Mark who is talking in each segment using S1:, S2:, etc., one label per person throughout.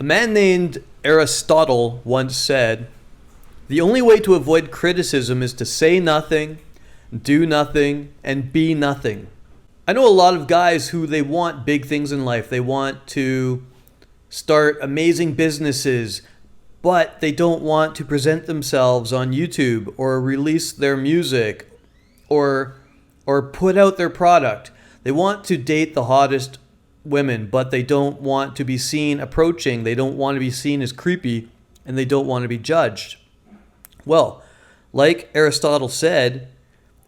S1: A man named Aristotle once said, "The only way to avoid criticism is to say nothing, do nothing, and be nothing." I know a lot of guys who they want big things in life. They want to start amazing businesses, but they don't want to present themselves on YouTube or release their music or put out their product. They want to date the hottest women, but they don't want to be seen approaching. They don't want to be seen as creepy, and they don't want to be judged. Well, like Aristotle said,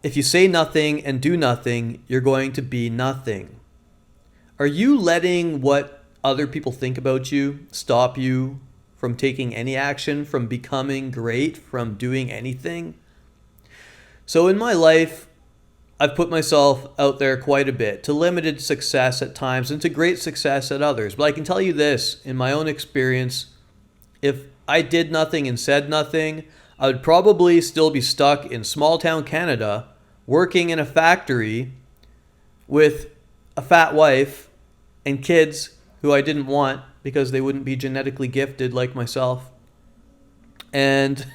S1: if you say nothing and do nothing, you're going to be nothing. Are you letting what other people think about you stop you from taking any action, from becoming great, from doing anything? So in my life, I've put myself out there quite a bit, to limited success at times and to great success at others. But I can tell you this, in my own experience, if I did nothing and said nothing, I would probably still be stuck in small town Canada, working in a factory with a fat wife and kids who I didn't want because they wouldn't be genetically gifted like myself. And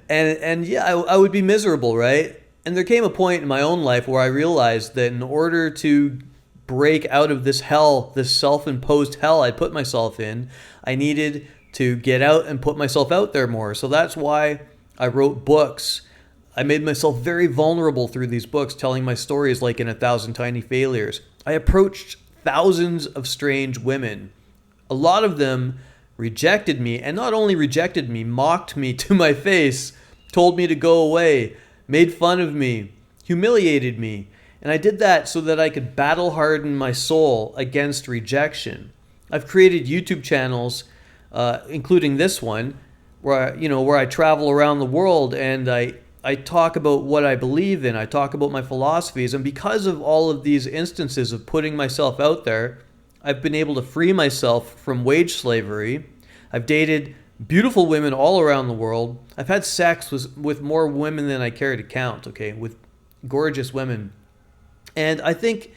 S1: and yeah, I would be miserable, right? And there came a point in my own life where I realized that in order to break out of this hell, this self-imposed hell I put myself in, I needed to get out and put myself out there more. So that's why I wrote books. I made myself very vulnerable through these books, telling my stories like in 1,000 Tiny Failures. I approached thousands of strange women. A lot of them rejected me, and not only rejected me, mocked me to my face, told me to go away, made fun of me, humiliated me. And I did that so that I could battle harden my soul against rejection. I've created YouTube channels, including this one, where I travel around the world and I talk about what I believe in. I talk about my philosophies. And because of all of these instances of putting myself out there, I've been able to free myself from wage slavery. I've dated beautiful women all around the world. I've had sex with more women than I care to count, okay, with gorgeous women. And I think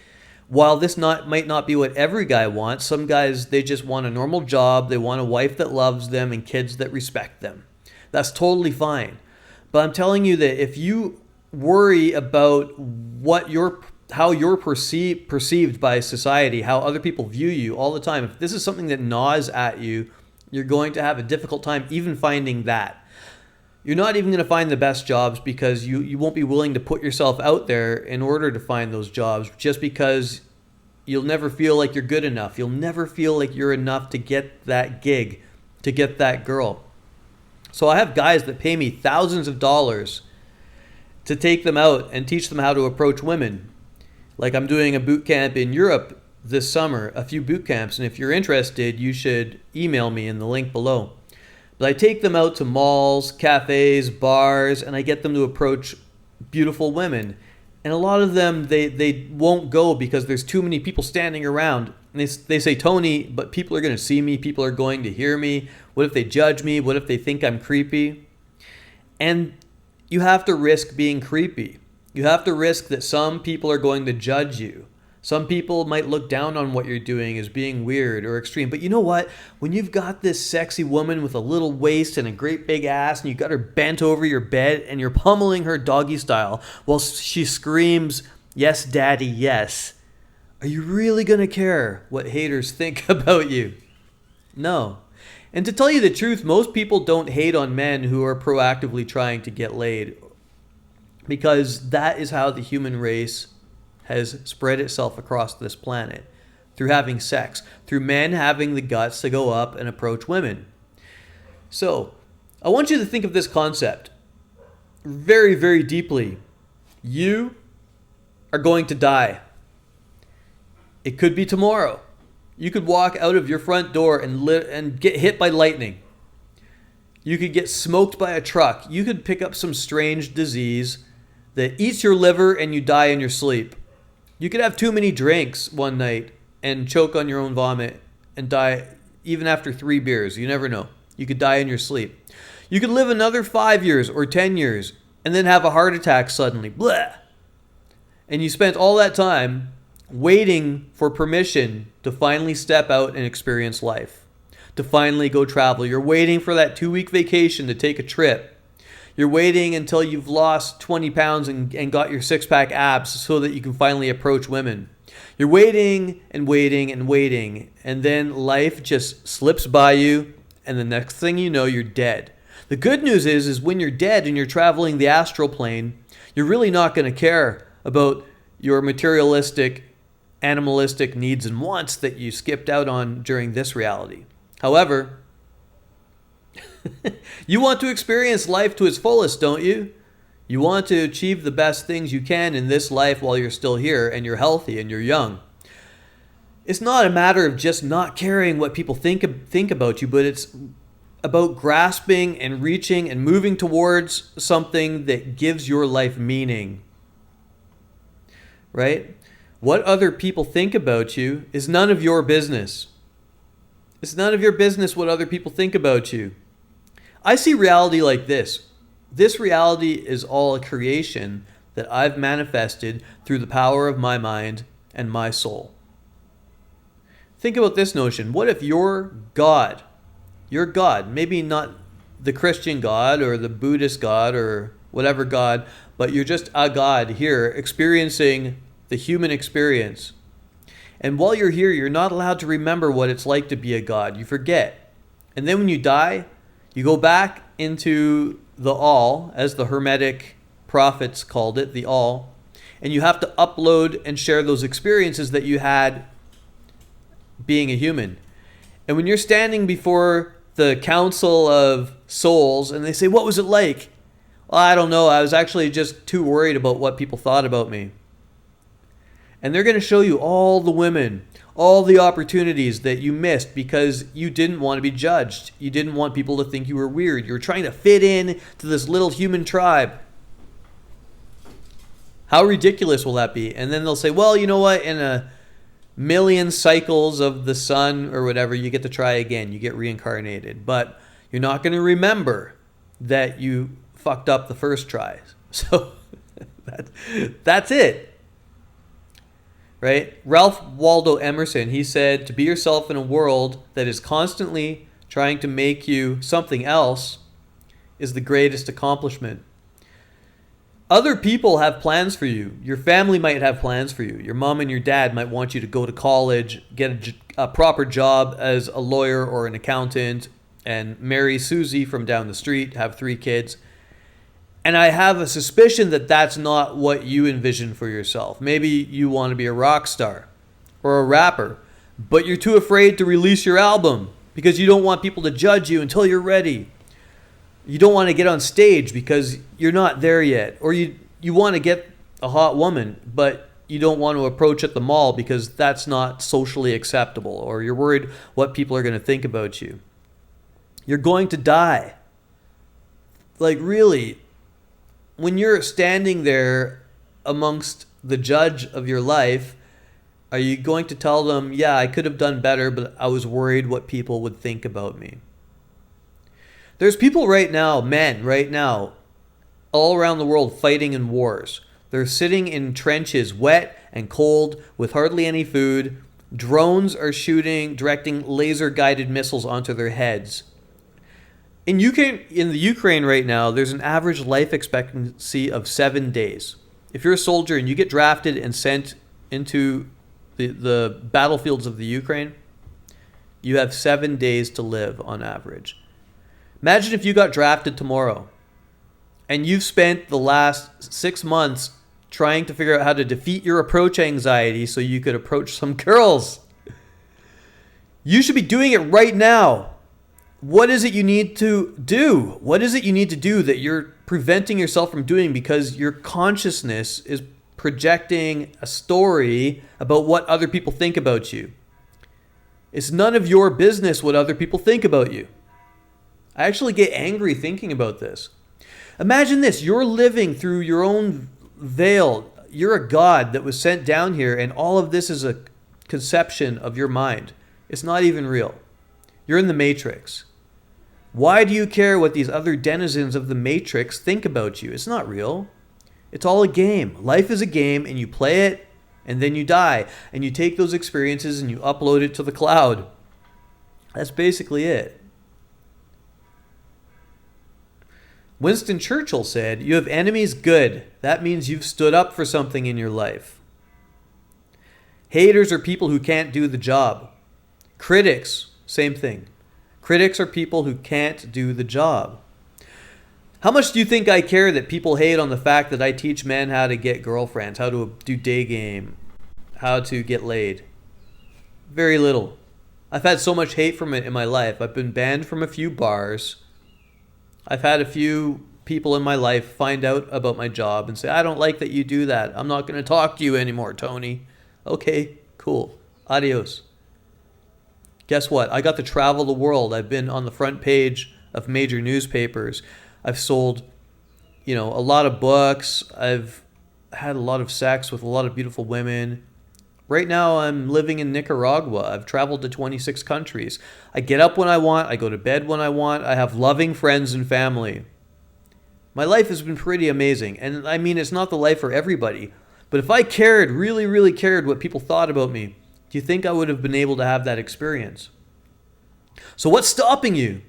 S1: while this might not be what every guy wants, some guys, they just want a normal job. They want a wife that loves them and kids that respect them. That's totally fine. But I'm telling you that if you worry about how you're perceived by society, how other people view you all the time, if this is something that gnaws at you, you're going to have a difficult time even finding that. You're not even going to find the best jobs because you won't be willing to put yourself out there in order to find those jobs, just because you'll never feel like you're good enough. You'll never feel like you're enough to get that gig, to get that girl. So I have guys that pay me thousands of dollars to take them out and teach them how to approach women. Like I'm doing a boot camp in Europe this summer, a few boot camps, and if you're interested, you should email me in the link below. But I take them out to malls, cafes, bars, and I get them to approach beautiful women. And a lot of them, they won't go because there's too many people standing around. And they say, "Tony, but people are going to see me. People are going to hear me. What if they judge me? What if they think I'm creepy?" And you have to risk being creepy. You have to risk that some people are going to judge you. Some people might look down on what you're doing as being weird or extreme. But you know what? When you've got this sexy woman with a little waist and a great big ass, and you've got her bent over your bed and you're pummeling her doggy style while she screams, "Yes, daddy, yes," are you really going to care what haters think about you? No. And to tell you the truth, most people don't hate on men who are proactively trying to get laid, because that is how the human race has spread itself across this planet, through having sex, through men having the guts to go up and approach women. So I want you to think of this concept very, very deeply. You are going to die. It could be tomorrow. You could walk out of your front door and get hit by lightning. You could get smoked by a truck. You could pick up some strange disease that eats your liver and you die in your sleep. You could have too many drinks one night and choke on your own vomit and die even after 3 beers. You never know. You could die in your sleep. You could live another 5 years or 10 years and then have a heart attack suddenly. Blah! And you spent all that time waiting for permission to finally step out and experience life, to finally go travel. You're waiting for that 2-week vacation to take a trip. You're waiting until you've lost 20 pounds and got your six-pack abs so that you can finally approach women. You're waiting and waiting and waiting, and then life just slips by you, and the next thing you know, you're dead. The good news is when you're dead and you're traveling the astral plane, you're really not going to care about your materialistic, animalistic needs and wants that you skipped out on during this reality. However, you want to experience life to its fullest, don't you? You want to achieve the best things you can in this life while you're still here and you're healthy and you're young. It's not a matter of just not caring what people think about you, but it's about grasping and reaching and moving towards something that gives your life meaning. Right? What other people think about you is none of your business. It's none of your business what other people think about you. I see reality like this. This reality is all a creation that I've manifested through the power of my mind and my soul. Think about this notion. What if your God, maybe not the Christian God or the Buddhist God or whatever God, but you're just a God here experiencing the human experience. And while you're here, you're not allowed to remember what it's like to be a God. You forget. And then when you die, you go back into the all, as the Hermetic prophets called it, the all, and you have to upload and share those experiences that you had being a human. And when you're standing before the council of souls and they say, "What was it like?" "Well, I don't know. I was actually just too worried about what people thought about me." And they're going to show you all the women, all the opportunities that you missed because you didn't want to be judged. You didn't want people to think you were weird. You were trying to fit in to this little human tribe. How ridiculous will that be? And then they'll say, "Well, you know what? In a million cycles of the sun or whatever, you get to try again. You get reincarnated. But you're not going to remember that you fucked up the first try." So that's it. Right? Ralph Waldo Emerson, he said, "To be yourself in a world that is constantly trying to make you something else is the greatest accomplishment." Other people have plans for you. Your family might have plans for you. Your mom and your dad might want you to go to college, get a proper job as a lawyer or an accountant, and marry Susie from down the street, have 3 kids. And I have a suspicion that that's not what you envision for yourself. Maybe you want to be a rock star or a rapper, but you're too afraid to release your album because you don't want people to judge you until you're ready. You don't want to get on stage because you're not there yet. Or you want to get a hot woman, but you don't want to approach at the mall because that's not socially acceptable. Or you're worried what people are going to think about you. You're going to die. Like, really, when you're standing there amongst the judge of your life, are you going to tell them, "Yeah, I could have done better, but I was worried what people would think about me"? There's people right now, men right now, all around the world fighting in wars. They're sitting in trenches, wet and cold, with hardly any food. Drones are directing laser-guided missiles onto their heads. In the Ukraine right now, there's an average life expectancy of 7 days. If you're a soldier and you get drafted and sent into the battlefields of the Ukraine, you have 7 days to live on average. Imagine if you got drafted tomorrow and you've spent the last 6 months trying to figure out how to defeat your approach anxiety so you could approach some girls. You should be doing it right now. What is it you need to do? What is it you need to do that you're preventing yourself from doing because your consciousness is projecting a story about what other people think about you? It's none of your business what other people think about you. I actually get angry thinking about this. Imagine this. You're living through your own veil. You're a god that was sent down here, and all of this is a conception of your mind. It's not even real. You're in the Matrix. Why do you care what these other denizens of the Matrix think about you? It's not real. It's all a game. Life is a game, and you play it And then you die. And you take those experiences and you upload it to the cloud. That's basically it. Winston Churchill said, "You have enemies, good. That means you've stood up for something in your life." Haters are people who can't do the job. Critics, same thing. Critics are people who can't do the job. How much do you think I care that people hate on the fact that I teach men how to get girlfriends, how to do day game, how to get laid? Very little. I've had so much hate from it in my life. I've been banned from a few bars. I've had a few people in my life find out about my job and say, "I don't like that you do that. I'm not going to talk to you anymore, Tony." Okay, cool. Adios. Guess what? I got to travel the world. I've been on the front page of major newspapers. I've sold, a lot of books. I've had a lot of sex with a lot of beautiful women. Right now, I'm living in Nicaragua. I've traveled to 26 countries. I get up when I want. I go to bed when I want. I have loving friends and family. My life has been pretty amazing. And I mean, it's not the life for everybody. But if I cared, really, really cared what people thought about me, do you think I would have been able to have that experience? So what's stopping you?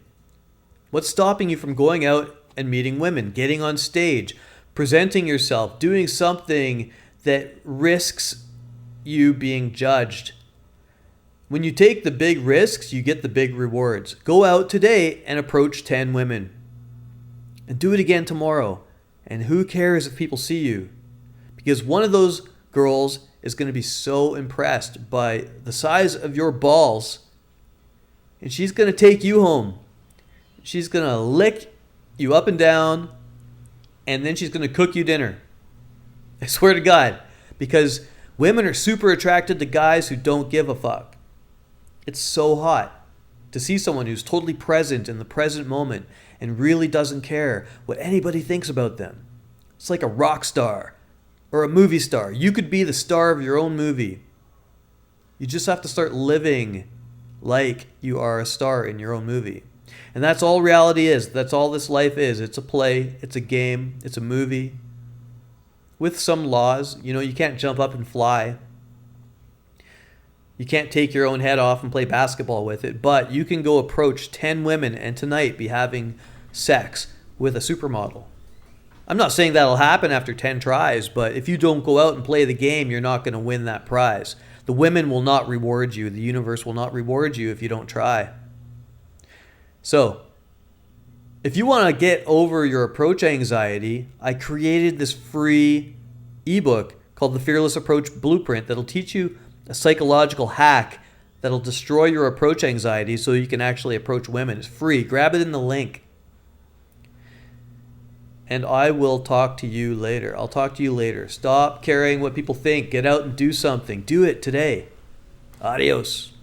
S1: What's stopping you from going out and meeting women, getting on stage, presenting yourself, doing something that risks you being judged? When you take the big risks, you get the big rewards. Go out today and approach 10 women. And do it again tomorrow. And who cares if people see you? Because one of those girls is going to be so impressed by the size of your balls, and she's going to take you home. She's going to lick you up and down, and then she's going to cook you dinner. I swear to God. Because women are super attracted to guys who don't give a fuck. It's so hot to see someone who's totally present in the present moment and really doesn't care what anybody thinks about them. It's like a rock star or a movie star. You could be the star of your own movie. You just have to start living like you are a star in your own movie. And that's all reality is. That's all this life is. It's a play. It's a game. It's a movie. With some laws. You can't jump up and fly. You can't take your own head off and play basketball with it. But you can go approach 10 women and tonight be having sex with a supermodel. I'm not saying that'll happen after 10 tries, but if you don't go out and play the game, you're not going to win that prize. The women will not reward you. The universe will not reward you if you don't try. So, if you want to get over your approach anxiety, I created this free ebook called the Fearless Approach Blueprint that'll teach you a psychological hack that'll destroy your approach anxiety so you can actually approach women. It's free. Grab it in the link. And I will talk to you later. I'll talk to you later. Stop caring what people think. Get out and do something. Do it today. Adios.